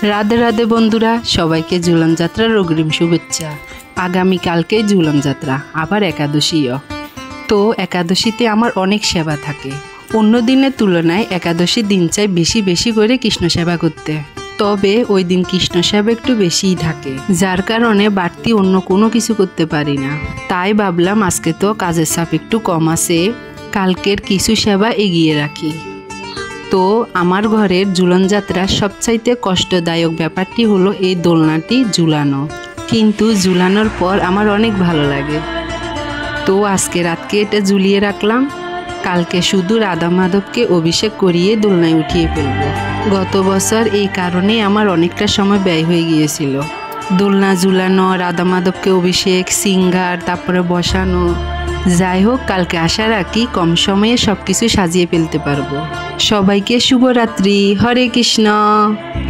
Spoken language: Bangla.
রাধে রাধে বন্ধুরা, সবাইকে ঝুলন যাত্রার অগ্রিম শুভেচ্ছা। আগামীকালকে ঝুলন যাত্রা, আবার একাদশীও। তো একাদশীতে আমার অনেক সেবা থাকে। অন্য দিনের তুলনায় একাদশীর দিন চাই বেশি বেশি করে কৃষ্ণ সেবা করতে। তবে ওই দিন কৃষ্ণ সেবা একটু বেশিই থাকে, যার কারণে বাড়তি অন্য কোনো কিছু করতে পারি না। তাই ভাবলাম আজকে তো কাজের চাপ একটু কম আছে, কালকের কিছু সেবা এগিয়ে রাখি। তো আমার ঘরের ঝুলন যাত্রার সবচাইতে কষ্টদায়ক ব্যাপারটি হলো এই দোলনাটি ঝুলানো, কিন্তু ঝুলানোর পর আমার অনেক ভালো লাগে। তো আজকে রাতকে এটা ঝুলিয়ে রাখলাম, কালকে শুধু রাধা মাধবকে অভিষেক করিয়ে দোলনায় উঠিয়ে ফেলবো। গত বছর এই কারণে আমার অনেকটা সময় ব্যয় হয়ে গিয়েছিল। দোলনা ঝুলানো, রাধা মাধবকে অভিষেক, সিঙ্গার, তারপরে বসানো। যাই হোক, কালকে আশা রাখি কম সময়ে সব কিছু সাজিয়ে ফেলতে পারবো। সবাইকে শুভরাত্রি, হরে কৃষ্ণ।